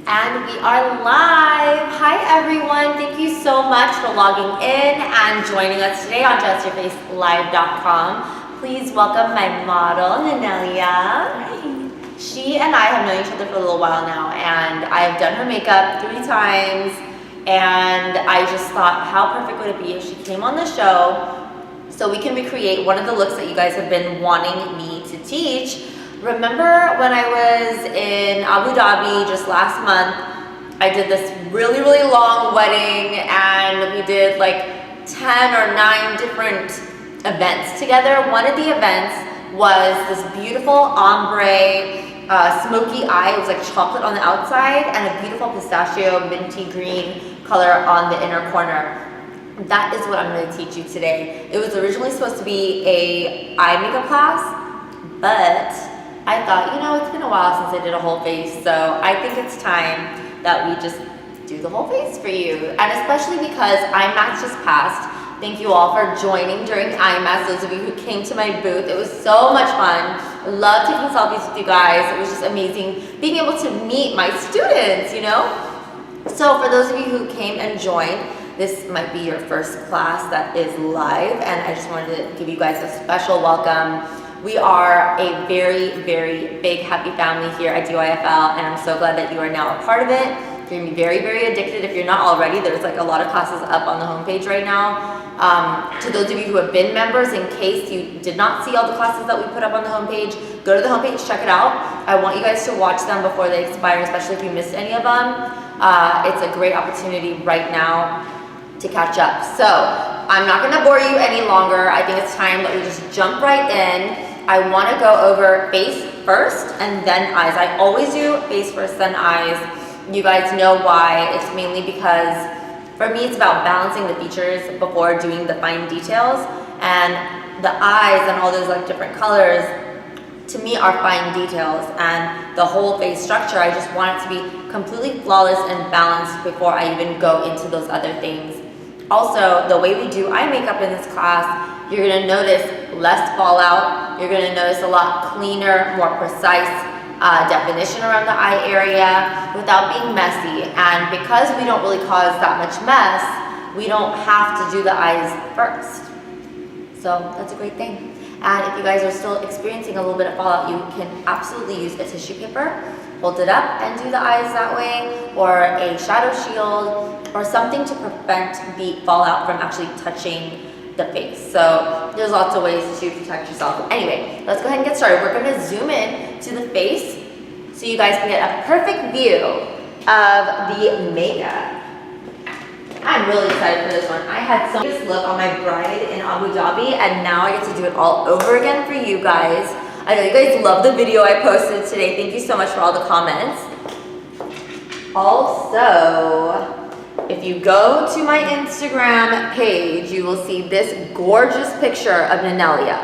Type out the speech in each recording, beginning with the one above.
And we are live. Hi everyone. Thank you so much for logging in and joining us today on justyourfacelive.com. Please welcome my model, Nanelia. Hi. She and I have known each other for a little while now, and I've done her makeup 3 times, and I just thought how perfect would it be if she came on the show so we can recreate one of the looks that you guys have been wanting me to teach. Remember when I was in Abu Dhabi just last month, I did this really, really long wedding and we did like 10 or 9 different events together. One of the events was this beautiful ombre smoky eye. It was like chocolate on the outside and a beautiful pistachio minty green color on the inner corner. That is what I'm going to teach you today. It was originally supposed to be a eye makeup class, but I thought, it's been a while since I did a whole face, so I think it's time that we just do the whole face for you. And especially because IMAX just passed. Thank you all for joining during IMAX, those of you who came to my booth. It was so much fun. I love taking selfies with you guys. It was just amazing being able to meet my students, So for those of you who came and joined, this might be your first class that is live, and I just wanted to give you guys a special welcome. We are a very, very big happy family here at DYFL, and I'm so glad that you are now a part of it. You're gonna be very, very addicted if you're not already. There's like a lot of classes up on the homepage right now. To those of you who have been members, in case you did not see all the classes that we put up on the homepage, go to the homepage, check it out. I want you guys to watch them before they expire, especially if you missed any of them. It's a great opportunity right now to catch up. So I'm not gonna bore you any longer. I think it's time that we just jump right in. I wanna go over face first and then eyes. I always do face first, then eyes. You guys know why. It's mainly because for me, it's about balancing the features before doing the fine details. And the eyes and all those like different colors, to me, are fine details. And the whole face structure, I just want it to be completely flawless and balanced before I even go into those other things. Also, the way we do eye makeup in this class, you're gonna notice less fallout. You're gonna notice a lot cleaner, more precise definition around the eye area without being messy. And because we don't really cause that much mess, we don't have to do the eyes first. So that's a great thing. And if you guys are still experiencing a little bit of fallout, you can absolutely use a tissue paper, hold it up and do the eyes that way, or a shadow shield, or something to prevent the fallout from actually touching the face. So there's lots of ways to protect yourself. Anyway, let's go ahead and get started. We're going to zoom in to the face so you guys can get a perfect view of the makeup. I'm really excited for this one. I had this look on my bride in Abu Dhabi, and now I get to do it all over again for you guys. I know you guys love the video I posted today. Thank you so much for all the comments. Also, if you go to my Instagram page, you will see this gorgeous picture of Nanelia.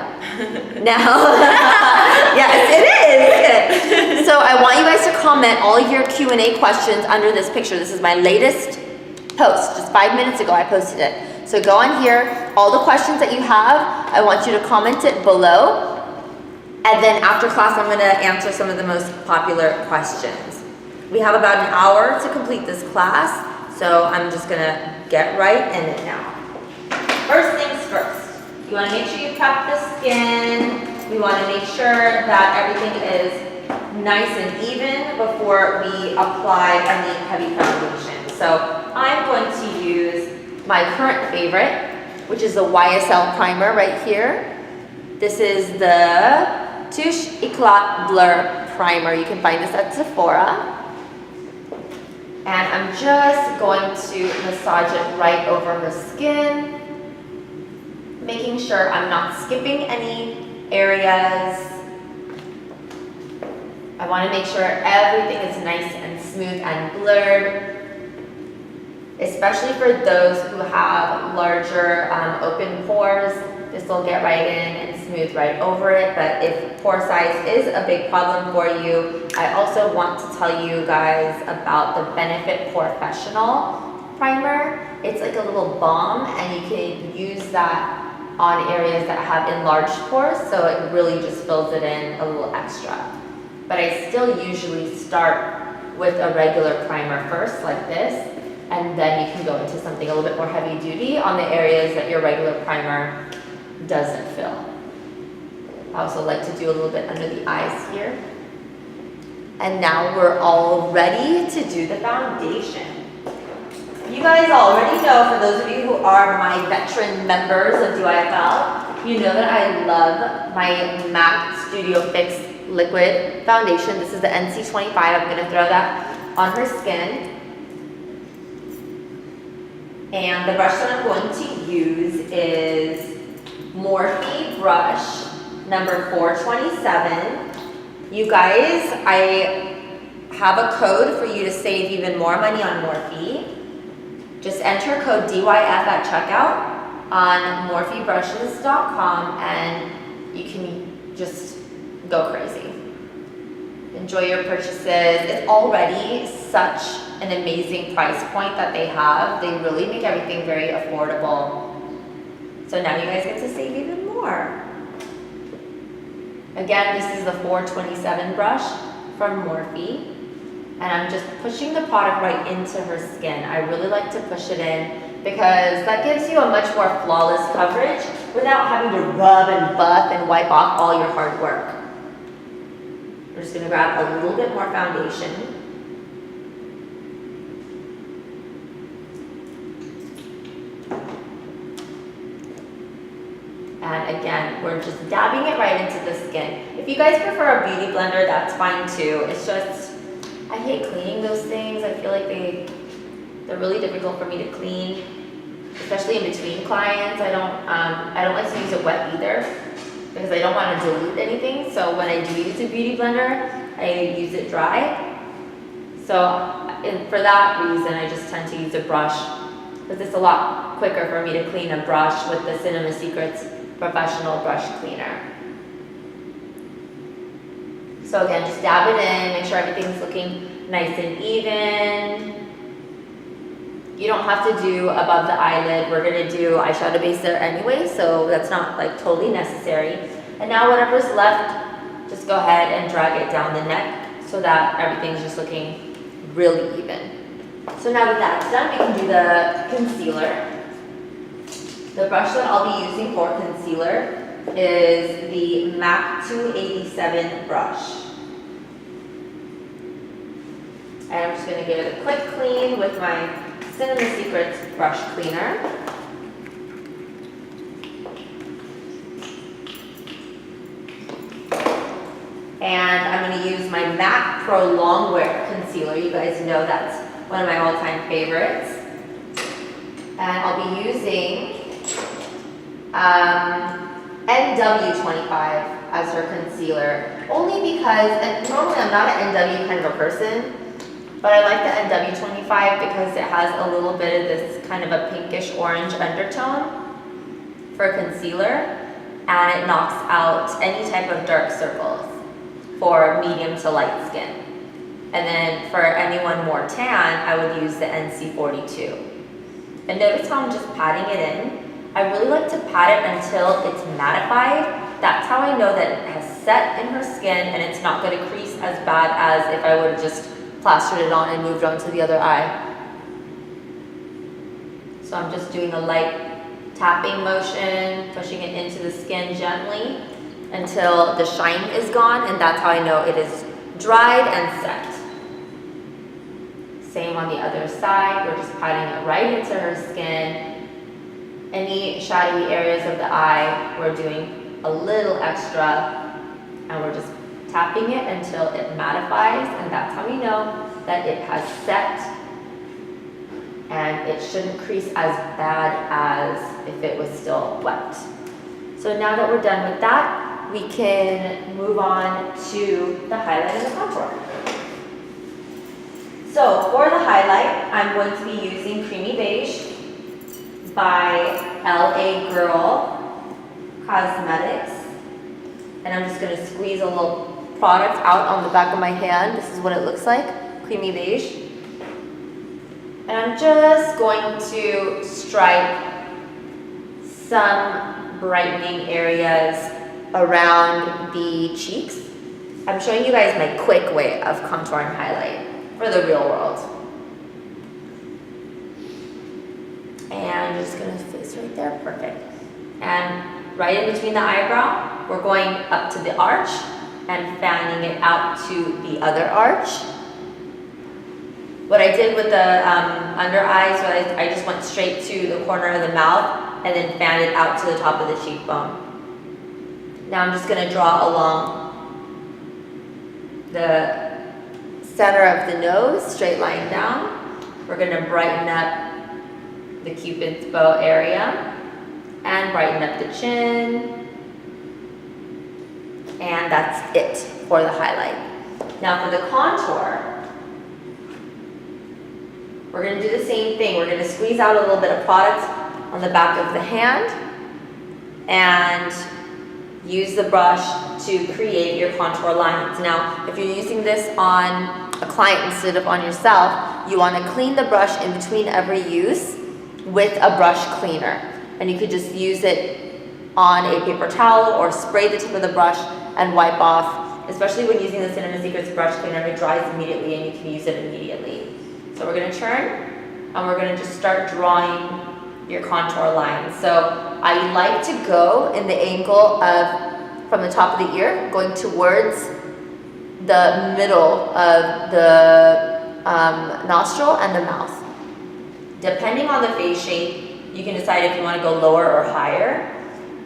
Now, yes, it is. So I want you guys to comment all your Q&A questions under this picture. This is my latest post. Just 5 minutes ago, I posted it. So go on here. All the questions that you have, I want you to comment it below. And then after class, I'm going to answer some of the most popular questions. We have about an hour to complete this class. So I'm just gonna get right in it now. First things first, you wanna make sure you prep the skin. We wanna make sure that everything is nice and even before we apply any heavy foundation. So I'm going to use my current favorite, which is the YSL primer right here. This is the Touche Eclat Blur Primer. You can find this at Sephora. And I'm just going to massage it right over her skin, making sure I'm not skipping any areas. I want to make sure everything is nice and smooth and blurred, especially for those who have larger open pores. This will get right in and smooth right over it, but if pore size is a big problem for you, I also want to tell you guys about the Benefit Professional Primer. It's like a little balm, and you can use that on areas that have enlarged pores, so it really just fills it in a little extra. But I still usually start with a regular primer first, like this, and then you can go into something a little bit more heavy duty on the areas that your regular primer doesn't fill. I also like to do a little bit under the eyes here. And now we're all ready to do the foundation. You guys already know, for those of you who are my veteran members of DIFL, you know that I love my MAC Studio Fix liquid foundation. This is the NC25. I'm going to throw that on her skin. And the brush that I'm going to use is Morphe brush number 427. You guys, I have a code for you to save even more money on Morphe. Just enter code DYF at checkout on morphebrushes.com and you can just go crazy. Enjoy your purchases. It's already such an amazing price point that they have. They really make everything very affordable. So now you guys get to save even more. Again, this is the 427 brush from Morphe. And I'm just pushing the product right into her skin. I really like to push it in because that gives you a much more flawless coverage without having to rub and buff and wipe off all your hard work. We're just gonna grab a little bit more foundation. And again, we're just dabbing it right into the skin. If you guys prefer a beauty blender, that's fine too. It's just, I hate cleaning those things. I feel like they're really difficult for me to clean, especially in between clients. I don't like to use it wet either because I don't want to dilute anything. So when I do use a beauty blender, I use it dry. So for that reason, I just tend to use a brush because it's a lot quicker for me to clean a brush with the Cinema Secrets Professional Brush Cleaner. So again, just dab it in, make sure everything's looking nice and even. You don't have to do above the eyelid. We're gonna do eyeshadow base there anyway, so that's not like totally necessary. And now whatever's left, just go ahead and drag it down the neck so that everything's just looking really even. So now that that's done, we can do the concealer. The brush that I'll be using for concealer is the MAC 287 brush. And I'm just going to give it a quick clean with my Cinema Secrets brush cleaner. And I'm going to use my MAC Pro Longwear concealer. You guys know that's one of my all-time favorites. And I'll be using NW25 as her concealer, only because, and normally I'm not an NW kind of a person, but I like the NW25 because it has a little bit of this kind of a pinkish orange undertone for concealer, and it knocks out any type of dark circles for medium to light skin. And then for anyone more tan, I would use the NC42. And notice how I'm just patting it in. I really like to pat it until it's mattified. That's how I know that it has set in her skin and it's not going to crease as bad as if I would have just plastered it on and moved on to the other eye. So I'm just doing a light tapping motion, pushing it into the skin gently until the shine is gone, and that's how I know it is dried and set. Same on the other side, we're just patting it right into her skin. Any shadowy areas of the eye, we're doing a little extra, and we're just tapping it until it mattifies, and that's how we know that it has set, and it shouldn't crease as bad as if it was still wet. So now that we're done with that, we can move on to the highlight and the contour. So for the highlight, I'm going to be using Creamy Beige by LA Girl Cosmetics. And I'm just going to squeeze a little product out on the back of my hand. This is what it looks like, Creamy Beige. And I'm just going to stripe some brightening areas around the cheeks. I'm showing you guys my quick way of contour and highlight. for the real world. And you're just gonna face right there, perfect. And right in between the eyebrow, we're going up to the arch and fanning it out to the other arch. What I did with the under eyes was I just went straight to the corner of the mouth and then fanned it out to the top of the cheekbone. Now I'm just gonna draw along the center of the nose, straight line down. We're gonna brighten up the Cupid's bow area and brighten up the chin. And that's it for the highlight. Now for the contour, we're gonna do the same thing. We're gonna squeeze out a little bit of product on the back of the hand and use the brush to create your contour lines. Now, if you're using this on a client instead of on yourself, you wanna clean the brush in between every use with a brush cleaner. And you could just use it on a paper towel or spray the tip of the brush and wipe off. Especially when using the Cinema Secrets brush cleaner, it dries immediately and you can use it immediately. So we're gonna turn and we're gonna just start drawing your contour lines. So I like to go in the angle of, from the top of the ear, going towards the middle of the nostril and the mouth. Depending on the face shape, you can decide if you want to go lower or higher.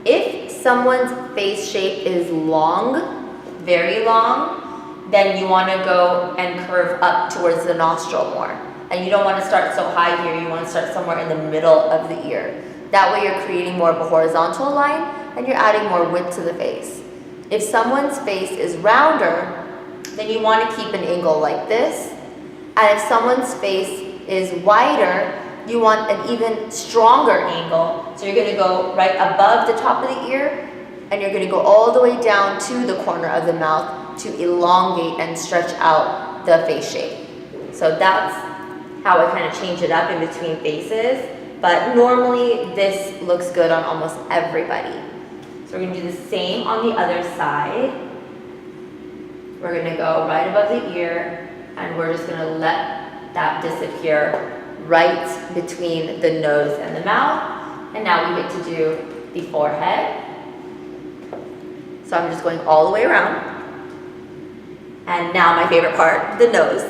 If someone's face shape is long, very long, then you want to go and curve up towards the nostril more. And you don't want to start so high here, you want to start somewhere in the middle of the ear. That way you're creating more of a horizontal line and you're adding more width to the face. If someone's face is rounder, then you want to keep an angle like this. And if someone's face is wider, you want an even stronger angle. So you're going to go right above the top of the ear and you're going to go all the way down to the corner of the mouth to elongate and stretch out the face shape. So that's how I kind of change it up in between faces. But normally this looks good on almost everybody. So we're going to do the same on the other side. We're going to go right above the ear and we're just going to let that disappear right between the nose and the mouth. And now we get to do the forehead. So I'm just going all the way around. And now my favorite part, the nose.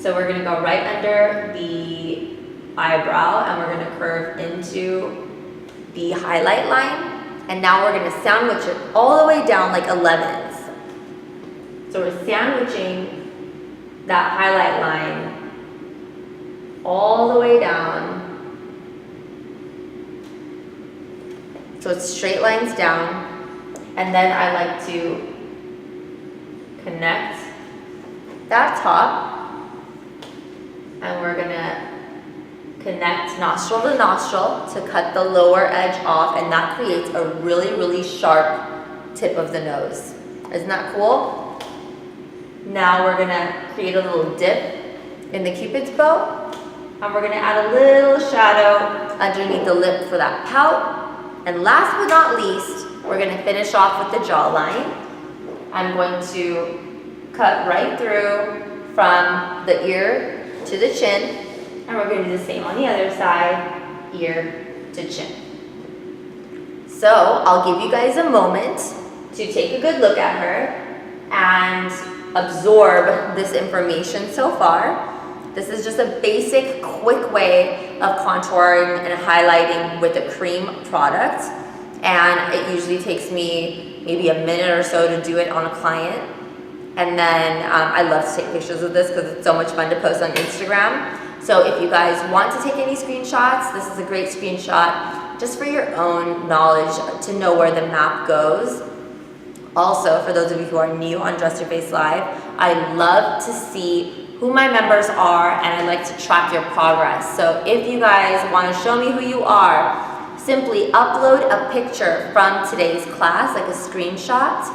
So we're gonna go right under the eyebrow and we're gonna curve into the highlight line. And now we're gonna sandwich it all the way down like a lemons. So we're sandwiching that highlight line all the way down. So it's straight lines down. And then I like to connect that top. And we're gonna connect nostril to nostril to cut the lower edge off, and that creates a really, really sharp tip of the nose. Isn't that cool? Now we're gonna create a little dip in the Cupid's bow, and we're gonna add a little shadow underneath the lip for that pout. And last but not least, we're gonna finish off with the jawline. I'm going to cut right through from the ear to the chin, and we're going to do the same on the other side, ear to chin. So I'll give you guys a moment to take a good look at her and absorb this information so far. This is just a basic, quick way of contouring and highlighting with a cream product. And it usually takes me maybe a minute or so to do it on a client. And then I love to take pictures of this because it's so much fun to post on Instagram. So if you guys want to take any screenshots, this is a great screenshot just for your own knowledge to know where the map goes. Also, for those of you who are new on Dress Your Face Live, I love to see who my members are and I like to track your progress. So if you guys want to show me who you are, simply upload a picture from today's class, like a screenshot,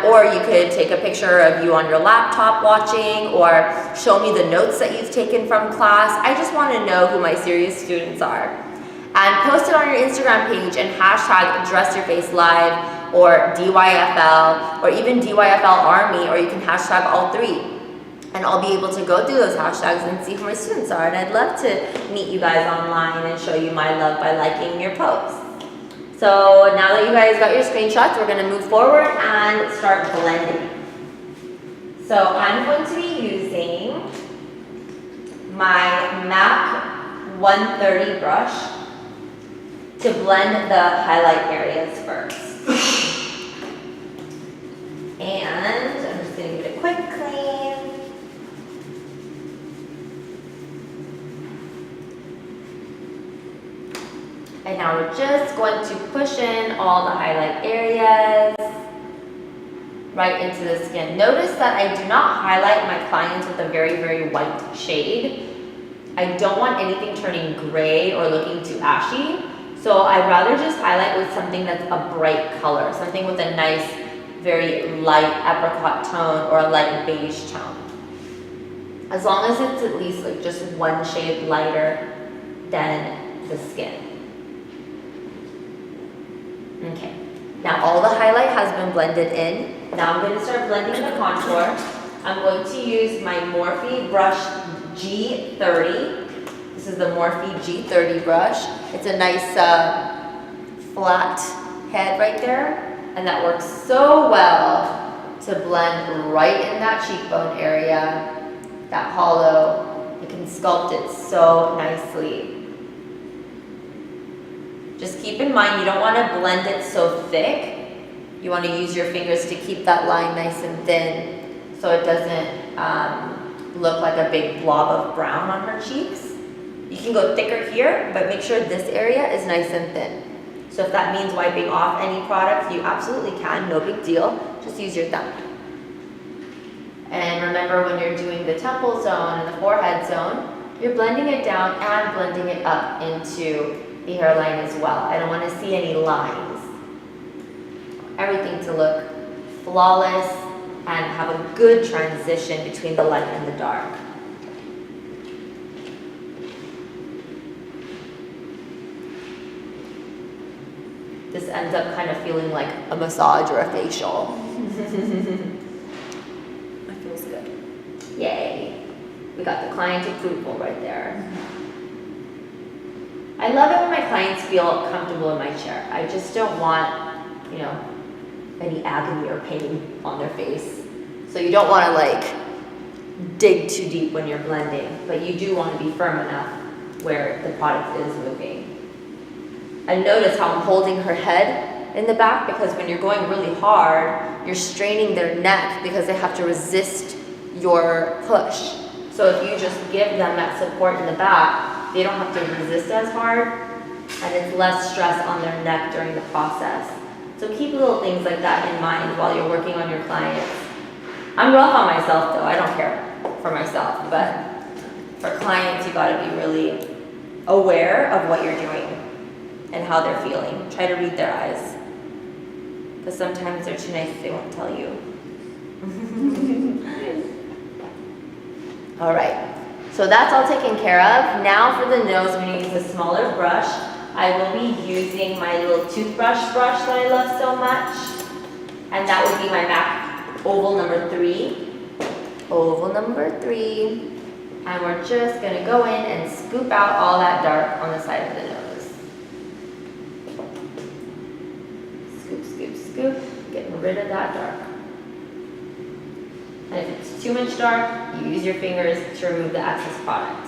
or you could take a picture of you on your laptop watching, or show me the notes that you've taken from class. I just want to know who my serious students are. And post it on your Instagram page and hashtag Dress Your Face Live or DYFL or even DYFL Army, or you can hashtag all three. And I'll be able to go through those hashtags and see who my students are. And I'd love to meet you guys online and show you my love by liking your posts. So now that you guys got your screenshots, we're gonna move forward and start blending. So I'm going to be using my MAC 130 brush to blend the highlight areas first. And I'm just gonna give it a quick clean. And now we're just going to push in all the highlight areas right into the skin. Notice that I do not highlight my clients with a very, very white shade. I don't want anything turning gray or looking too ashy. So I'd rather just highlight with something that's a bright color, something with a nice, very light apricot tone or a light beige tone. As long as it's at least like just one shade lighter than the skin. Okay, now all the highlight has been blended in. Now I'm going to start blending the contour. I'm going to use my Morphe brush G30. This is the Morphe G30 brush. It's a nice flat head right there, and that works so well to blend right in that cheekbone area, that hollow. You can sculpt it so nicely. Just keep in mind, you don't want to blend it so thick. You want to use your fingers to keep that line nice and thin so it doesn't look like a big blob of brown on her cheeks. You can go thicker here, but make sure this area is nice and thin. So if that means wiping off any product, you absolutely can, no big deal. Just use your thumb. And remember, when you're doing the temple zone and the forehead zone, you're blending it down and blending it up into the hairline as well. I don't want to see any lines. Everything to look flawless and have a good transition between the light and the dark. This ends up kind of feeling like a massage or a facial. That feels good. Yay. We got the client approval right there. I love it when my clients feel comfortable in my chair. I just don't want, you know, any agony or pain on their face. So you don't want to like dig too deep when you're blending, but you do want to be firm enough where the product is moving. And notice how I'm holding her head in the back, because when you're going really hard, you're straining their neck because they have to resist your push. So if you just give them that support in the back, they don't have to resist as hard, and it's less stress on their neck during the process. So keep little things like that in mind while you're working on your clients. I'm rough on myself though, I don't care for myself, but for clients you gotta be really aware of what you're doing and how they're feeling. Try to read their eyes, because sometimes they're too nice, they won't tell you. All right. So that's all taken care of. Now for the nose, I'm going to use a smaller brush. I will be using my little toothbrush brush that I love so much. And that would be my MAC Oval number 3. Oval number 3. And we're just going to go in and scoop out all that dark on the side of the nose. Scoop, scoop, scoop. Getting rid of that dark. And if it's too much dark, you use your fingers to remove the excess product.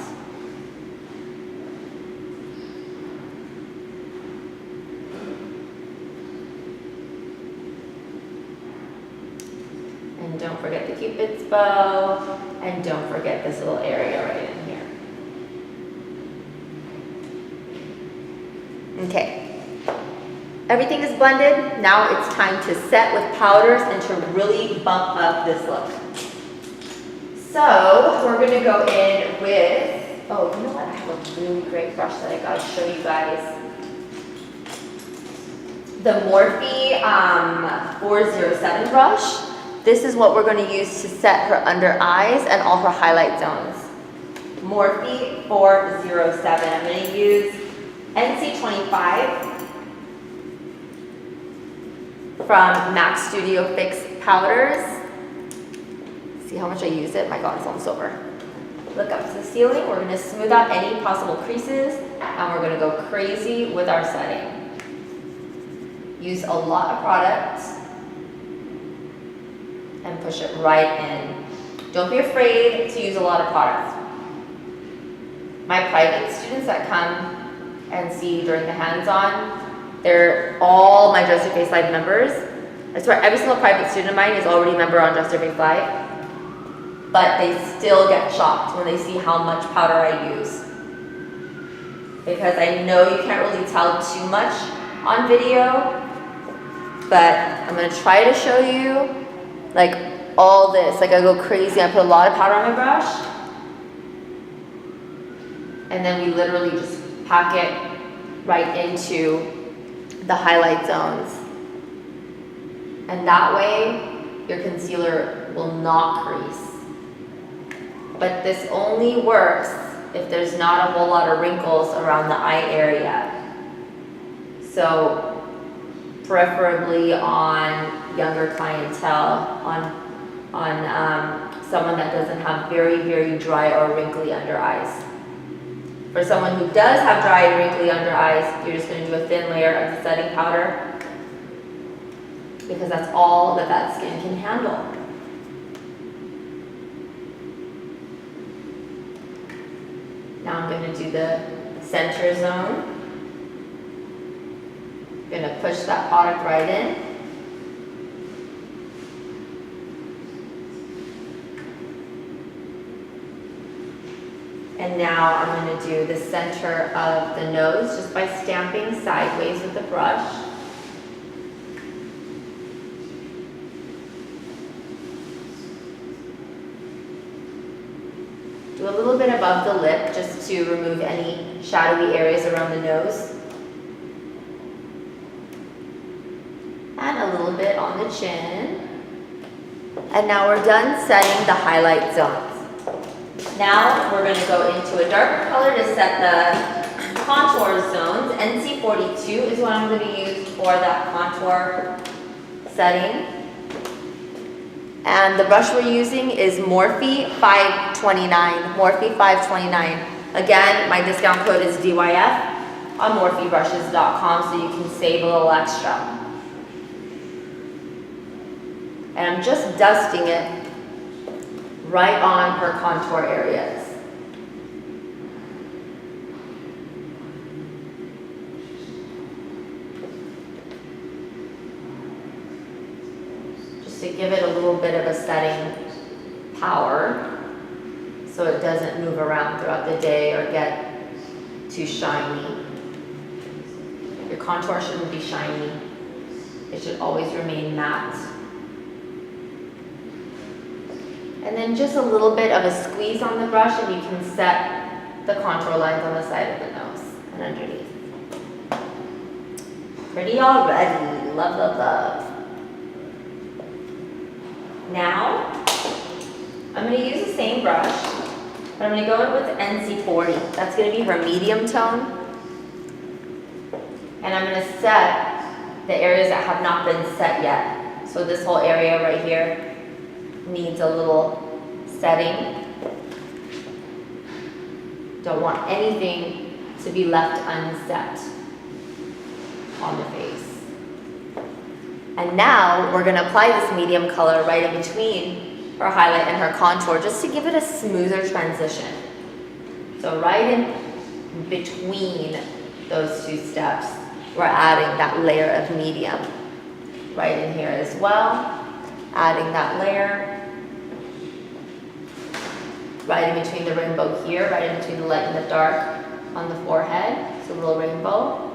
And don't forget the Cupid's bow, and don't forget this little area right in here. Okay. Everything is blended. Now it's time to set with powders and to really bump up this look. So we're going to go in with, oh, you know what? I have a really great brush that I got to show you guys. The Morphe 407 brush. This is what we're going to use to set her under eyes and all her highlight zones. Morphe 407. I'm going to use NC25 from MAC Studio Fix powders. See how much I use it? My God, it's almost over. Look up to the ceiling. We're gonna smooth out any possible creases, and we're gonna go crazy with our setting. Use a lot of product and push it right in. Don't be afraid to use a lot of product. My private students that come and see during the hands-on, they're all my Dress Your Face Live members. I swear every single private student of mine is already a member on Dress Your Face Live, but they still get shocked when they see how much powder I use. Because I know you can't really tell too much on video, but I'm gonna try to show you like all this. Like I go crazy, I put a lot of powder on my brush, and then we literally just pack it right into the highlight zones. And that way, your concealer will not crease. But this only works if there's not a whole lot of wrinkles around the eye area. So, preferably on younger clientele, on someone that doesn't have very, very dry or wrinkly under eyes. For someone who does have dry and wrinkly under eyes, you're just going to do a thin layer of the setting powder because that's all that skin can handle. Now I'm going to do the center zone. I'm going to push that product right in. And now I'm going to do the center of the nose just by stamping sideways with the brush. Do a little bit above the lip just to remove any shadowy areas around the nose. And a little bit on the chin. And now we're done setting the highlight zones. Now we're going to go into a darker color to set the contour zones. NC42 is what I'm going to use for that contour setting. And the brush we're using is Morphe 529. Morphe 529. Again, my discount code is DYF on morphebrushes.com so you can save a little extra. And I'm just dusting it right on her contour areas. Just to give it a little bit of a setting power so it doesn't move around throughout the day or get too shiny. Your contour shouldn't be shiny. It should always remain matte. And then just a little bit of a squeeze on the brush and you can set the contour lines on the side of the nose and underneath. Pretty already. Love, love, love. Now, I'm going to use the same brush, but I'm going to go in with NC40. That's going to be her medium tone. And I'm going to set the areas that have not been set yet. So this whole area right here needs a little setting. Don't want anything to be left unset on the face. And now we're going to apply this medium color right in between her highlight and her contour just to give it a smoother transition. So right in between those two steps, we're adding that layer of medium. Right in here as well. Adding that layer. Right in between the rainbow here, right in between the light and the dark on the forehead. So a little rainbow.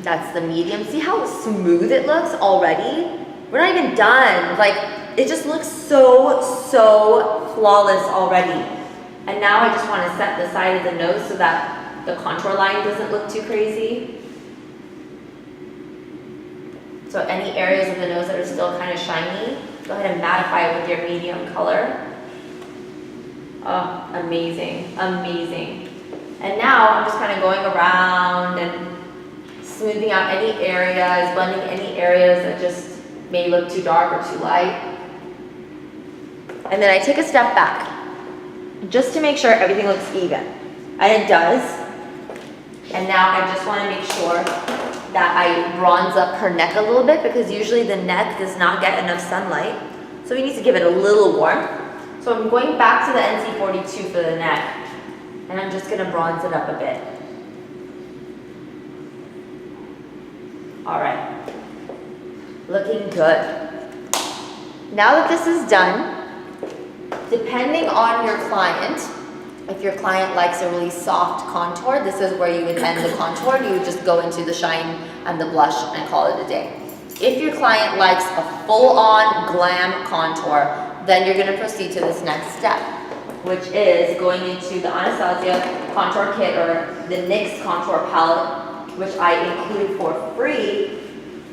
That's the medium. See how smooth it looks already? We're not even done. Like, it just looks so flawless already. And now I just want to set the side of the nose so that the contour line doesn't look too crazy. So any areas of the nose that are still kind of shiny, go ahead and mattify it with your medium color. Oh, amazing, amazing. And now I'm just kind of going around and smoothing out any areas, blending any areas that just may look too dark or too light. And then I take a step back just to make sure everything looks even. And it does. And now I just want to make sure that I bronze up her neck a little bit, because usually the neck does not get enough sunlight. So we need to give it a little warmth. So I'm going back to the NC42 for the neck, and I'm just going to bronze it up a bit. All right, looking good. Now that this is done, depending on your client, if your client likes a really soft contour, this is where you would end the contour. You would just go into the shine and the blush and call it a day. If your client likes a full-on glam contour, then you're going to proceed to this next step, which is going into the Anastasia contour kit, or the NYX contour palette, which I include for free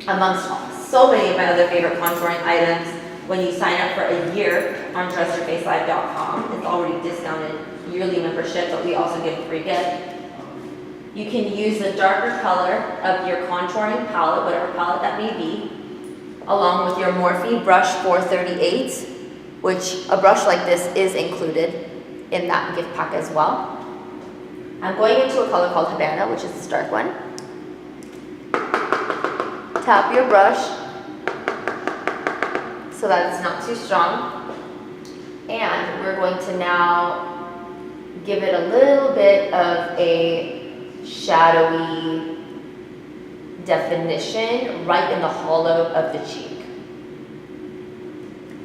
amongst so many of my other favorite contouring items when you sign up for a year on dressyourfacelive.com. It's already discounted yearly membership, but we also give a free gift. You can use the darker color of your contouring palette, whatever palette that may be, along with your Morphe brush 438, which a brush like this is included in that gift pack as well. I'm going into a color called Havana, which is this dark one. Tap your brush so that it's not too strong. And we're going to now give it a little bit of a shadowy definition right in the hollow of the cheek.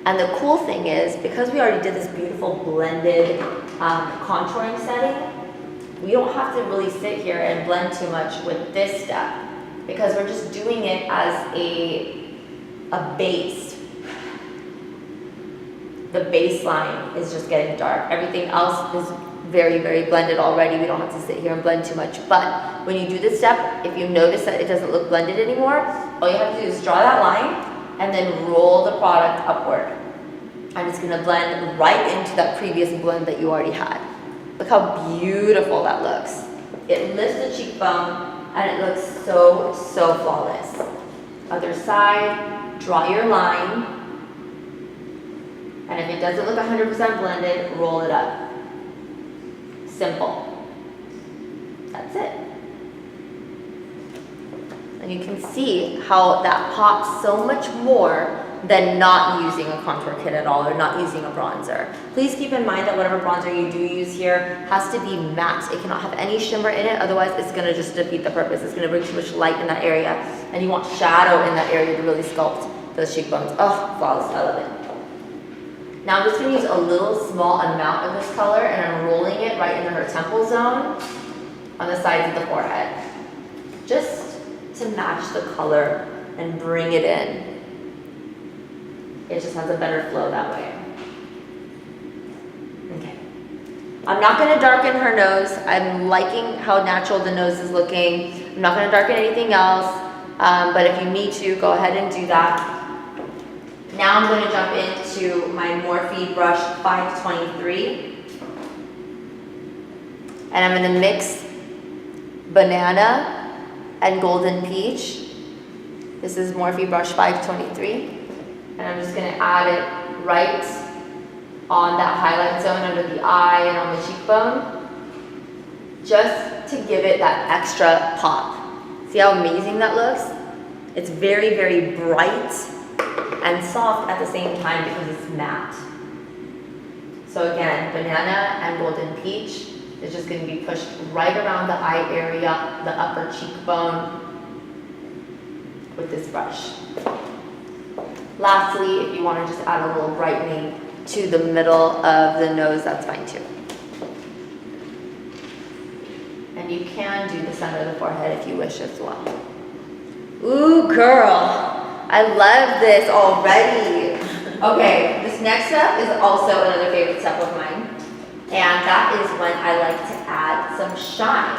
And the cool thing is, because we already did this beautiful blended contouring setting, we don't have to really sit here and blend too much with this step, because we're just doing it as a base. The baseline is just getting dark. Everything else is very, very blended already. We don't have to sit here and blend too much. But when you do this step, if you notice that it doesn't look blended anymore, all you have to do is draw that line and then roll the product upward. And it's gonna blend right into that previous blend that you already had. Look how beautiful that looks. It lifts the cheekbone and it looks so, so flawless. Other side, draw your line. And if it doesn't look 100% blended, roll it up. Simple. That's it. And you can see how that pops so much more than not using a contour kit at all, or not using a bronzer. Please keep in mind that whatever bronzer you do use here has to be matte. It cannot have any shimmer in it, otherwise it's gonna just defeat the purpose. It's gonna bring too much light in that area, and you want shadow in that area to really sculpt those cheekbones. Oh, flawless, I love it. Now I'm just going to use a little small amount of this color, and I'm rolling it right into her temple zone on the sides of the forehead, just to match the color and bring it in. It just has a better flow that way. Okay. I'm not going to darken her nose. I'm liking how natural the nose is looking. I'm not going to darken anything else, but if you need to, go ahead and do that. Now I'm going to jump into my Morphe brush 523. And I'm going to mix banana and golden peach. This is Morphe brush 523. And I'm just going to add it right on that highlight zone under the eye and on the cheekbone, just to give it that extra pop. See how amazing that looks? It's very, very bright and soft at the same time because it's matte. So again, banana and golden peach is just going to be pushed right around the eye area, the upper cheekbone with this brush. Lastly, if you want to just add a little brightening to the middle of the nose, that's fine too. And you can do the center of the forehead if you wish as well. Ooh, girl. I love this already. Okay, this next step is also another favorite step of mine. And that is when I like to add some shine.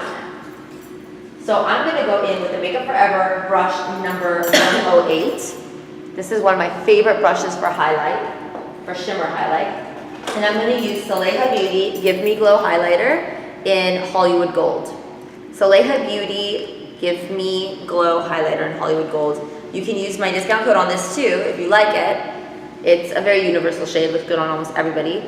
So I'm gonna go in with the Makeup Forever brush number 108. This is one of my favorite brushes for highlight, for shimmer highlight. And I'm gonna use Soleil Beauty Give Me Glow Highlighter in Hollywood Gold. Soleil Beauty Give Me Glow Highlighter in Hollywood Gold. You can use my discount code on this too if you like it. It's a very universal shade, looks good on almost everybody.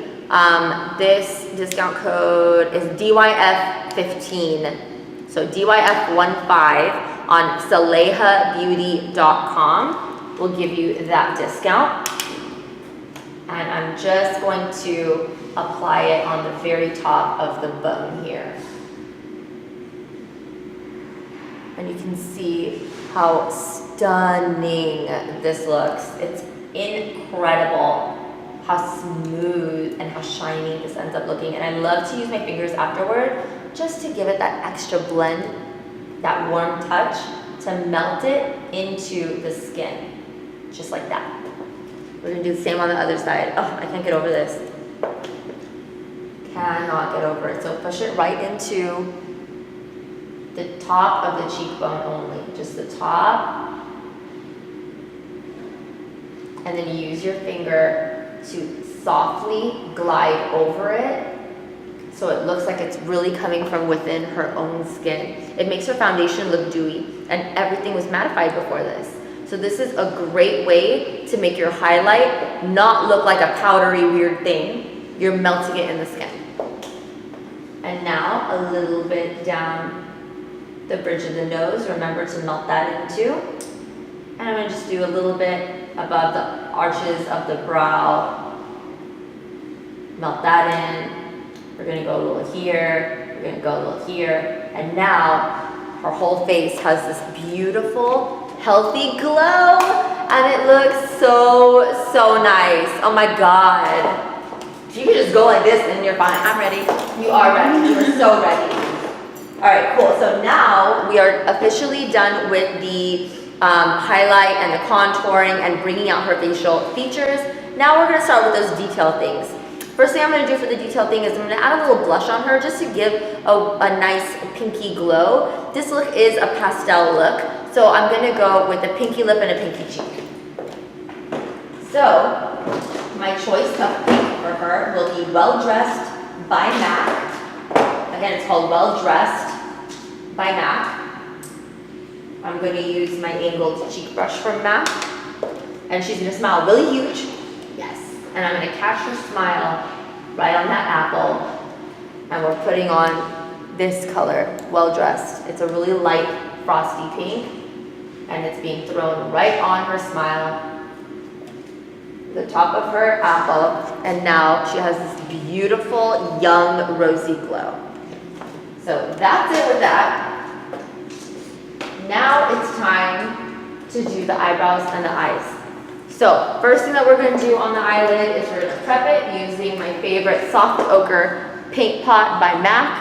This discount code is DYF15. So DYF15 on SalehaBeauty.com will give you that discount. And I'm just going to apply it on the very top of the bone here. And you can see how stunning this looks. It's incredible how smooth and how shiny this ends up looking. And I love to use my fingers afterward just to give it that extra blend, that warm touch, to melt it into the skin, just like that. We're gonna do the same on the other side. Oh, I can't get over this. Cannot get over it. So push it right into the top of the cheekbone only, just the top. And then you use your finger to softly glide over it so it looks like it's really coming from within her own skin. It makes her foundation look dewy, and everything was mattified before this. So this is a great way to make your highlight not look like a powdery weird thing. You're melting it in the skin. And now a little bit down the bridge of the nose. Remember to melt that in too. And I'm gonna just do a little bit above the arches of the brow. Melt that in. We're gonna go a little here. We're gonna go a little here. And now her whole face has this beautiful, healthy glow. And it looks so, so nice. Oh my God. If you could just go like this and you're fine. I'm ready. You are ready. You are so ready. All right, cool. So now we are officially done with the highlight and the contouring and bringing out her facial features. Now we're gonna start with those detail things. First thing I'm gonna do for the detail thing is I'm gonna add a little blush on her just to give a nice pinky glow. This look is a pastel look, so I'm gonna go with a pinky lip and a pinky cheek. So my choice of pink for her will be Well Dressed by MAC. Again, it's called Well Dressed by MAC. I'm going to use my angled cheek brush from MAC, and she's going to smile really huge. Yes. And I'm going to catch her smile right on that apple, and we're putting on this color, Well Dressed. It's a really light frosty pink, and it's being thrown right on her smile, the top of her apple, and now she has this beautiful young rosy glow. So that's it with that. Now it's time to do the eyebrows and the eyes. So first thing that we're going to do on the eyelid is we're going to prep it using my favorite Soft Ochre Paint Pot by MAC.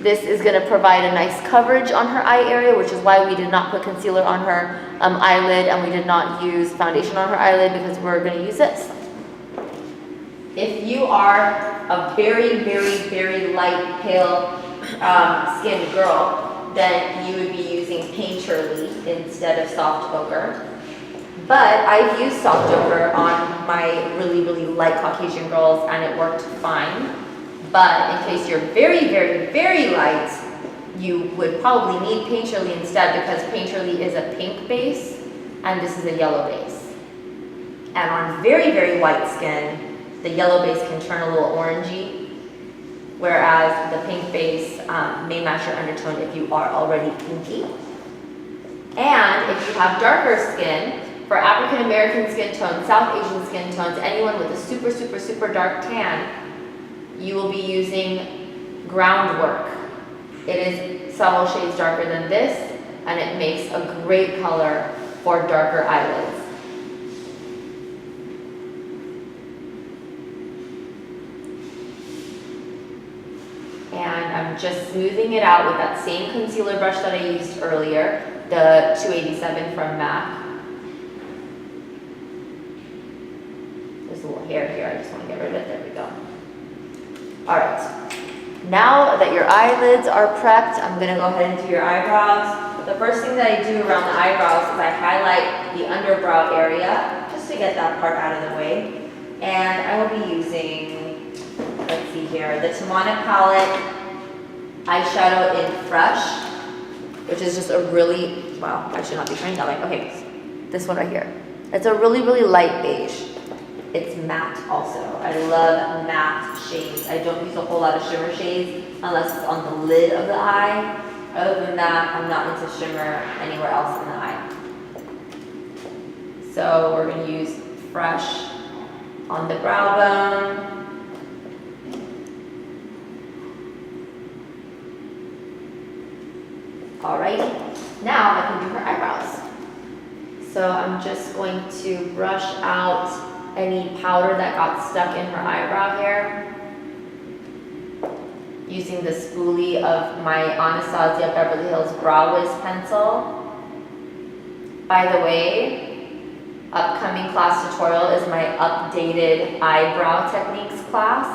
This is going to provide a nice coverage on her eye area, which is why we did not put concealer on her eyelid, and we did not use foundation on her eyelid because we're going to use this. If you are a very, very, very light, pale skinned girl, then you would be using Painterly instead of Soft Ochre. But I've used Soft Ochre on my really, really light Caucasian girls, and it worked fine. But in case you're very, very, very light, you would probably need Painterly instead, because Painterly is a pink base and this is a yellow base. And on very, very white skin, the yellow base can turn a little orangey, whereas the pink base may match your undertone if you are already pinky. And if you have darker skin, for African American skin tones, South Asian skin tones, anyone with a super, super, super dark tan, you will be using Groundwork. It is several shades darker than this, and it makes a great color for darker eyelids. And I'm just smoothing it out with that same concealer brush that I used earlier, the 287 from MAC. There's a little hair here, I just want to get rid of it. There we go. All right, now that your eyelids are prepped, I'm gonna go ahead and do your eyebrows. The first thing that I do around the eyebrows is I highlight the underbrow area, just to get that part out of the way. And I will be using, let's see here, the Tamana palette eyeshadow in Fresh, which is just a really, wow, I should not be turning that way. Okay, this one right here. It's a really, really light beige. it's matte also. I love matte shades. I don't use a whole lot of shimmer shades unless it's on the lid of the eye. Other than that, I'm not into shimmer anywhere else in the eye. So we're going to use Fresh on the brow bone. Alrighty, now I can do her eyebrows. So I'm just going to brush out any powder that got stuck in her eyebrow hair using the spoolie of my Anastasia Beverly Hills Brow Wiz pencil. By the way, upcoming class tutorial is my updated eyebrow techniques class.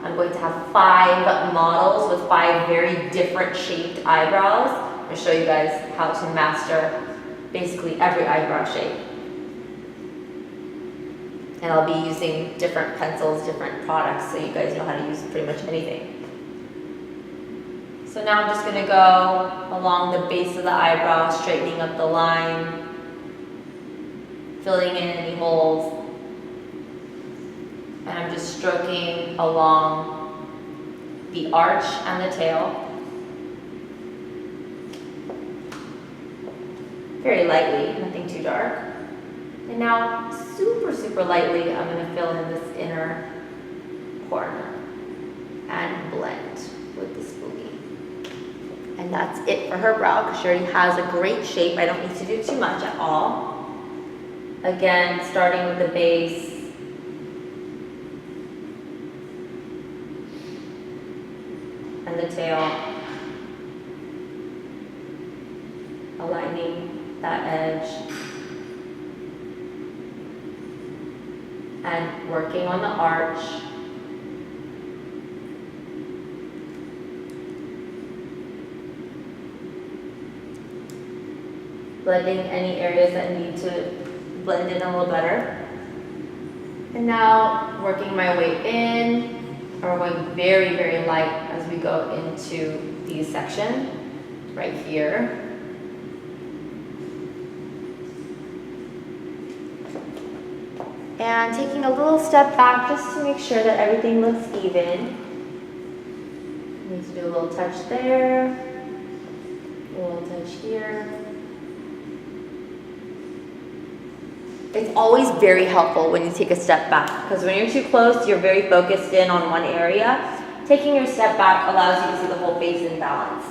I'm going to have 5 models with 5 very different shaped eyebrows. I'm going to show you guys how to master basically every eyebrow shape. And I'll be using different pencils, different products, so you guys know how to use pretty much anything. So now I'm just going to go along the base of the eyebrow, straightening up the line, filling in any holes, and I'm just stroking along the arch and the tail. Very lightly, nothing too dark. And now, super lightly, I'm going to fill in this inner corner and blend with the spoolie. And that's it for her brow, because she already has a great shape. I don't need to do too much at all. Again, starting with the base. And the tail. Aligning that edge. And working on the arch. Blending any areas that need to blend in a little better. And now working my way in. And we're going very light as we go into the section right here. And taking a little step back just to make sure that everything looks even. Need to do a little touch there, a little touch here. It's always very helpful when you take a step back, because when you're too close, you're very focused in on one area. Taking your step back allows you to see the whole face in balance.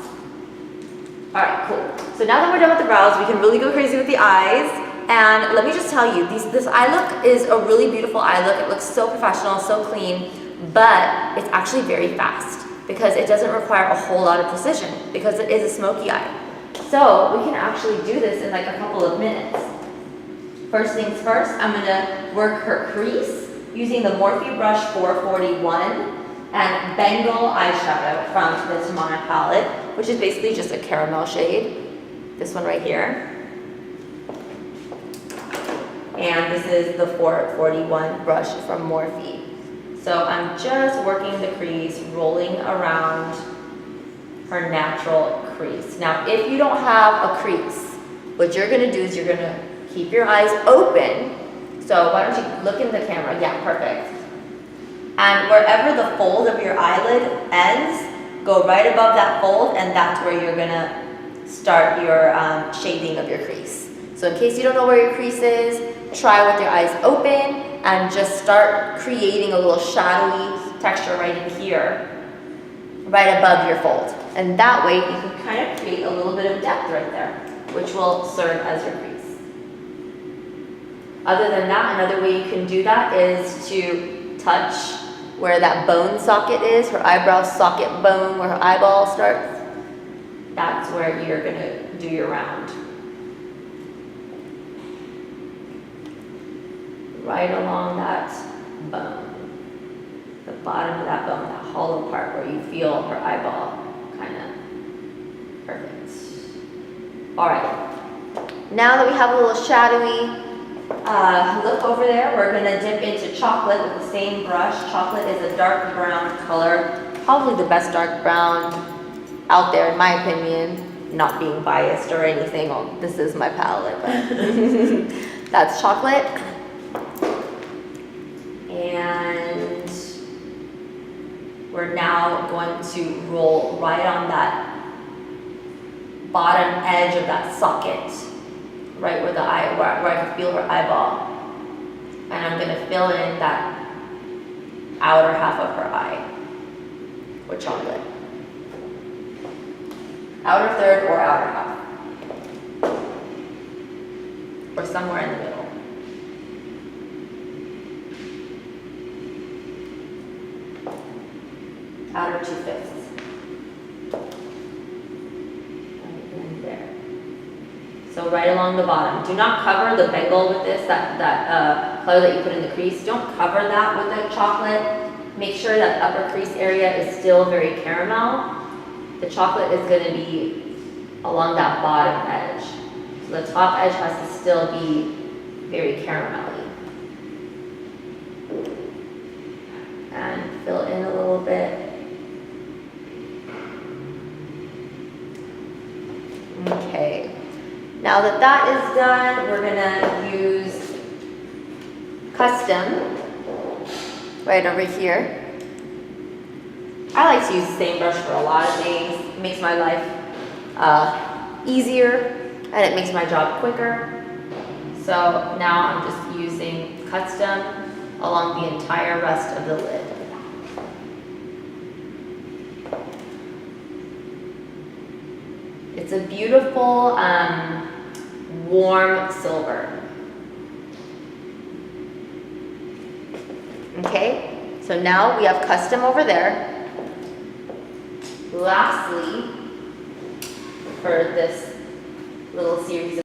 All right, cool. So now that we're done with the brows, we can really go crazy with the eyes. And let me just tell you, this eye look is a really beautiful eye look. It looks so professional, so clean, but it's actually very fast because it doesn't require a whole lot of precision because it is a smoky eye. So we can actually do this in like a couple of minutes. First things first, I'm gonna work her crease using the Morphe Brush 441 and Bengal eyeshadow from the Tamana palette, which is basically just a caramel shade. This one right here. And this is the 441 brush from Morphe. So I'm just working the crease, rolling around her natural crease. Now, if you don't have a crease, what you're gonna do is you're gonna keep your eyes open. So why don't you look in the camera? Yeah, perfect. And wherever the fold of your eyelid ends, go right above that fold, and that's where you're gonna start your shading of your crease. So in case you don't know where your crease is, try with your eyes open and just start creating a little shadowy texture right in here, right above your fold. And that way you can kind of create a little bit of depth right there, which will serve as your crease. Other than that, another way you can do that is to touch where that bone socket is, her eyebrow socket bone, where her eyeball starts. That's where you're gonna do your round. Right along that bone, the bottom of that bone, that hollow part where you feel her eyeball, kind of. Perfect. All right, now that we have a little shadowy look over there, we're gonna dip into chocolate with the same brush. Chocolate is a dark brown color, probably the best dark brown out there in my opinion, not being biased or anything. Well, this is my palette, but that's chocolate. we're now going to roll right on that bottom edge of that socket, right where the eye, where I can feel her eyeball. And I'm gonna fill in that outer half of her eye with chocolate. Outer third or outer half. Or somewhere in the middle. Outer 2/5. Right there. So right along the bottom. Do not cover the Bengal with this, that color that you put in the crease. Don't cover that with the chocolate. Make sure that upper crease area is still very caramel. The chocolate is going to be along that bottom edge. So the top edge has to still be very caramelly. And fill in a little bit. Okay. Now that that is done, we're gonna use custom right over here. I like to use the same brush for a lot of things. It makes my life easier and it makes my job quicker. So now I'm just using custom along the entire rest of the lid. It's a beautiful, warm silver. Okay, so now we have custom over there. Lastly, for this little series of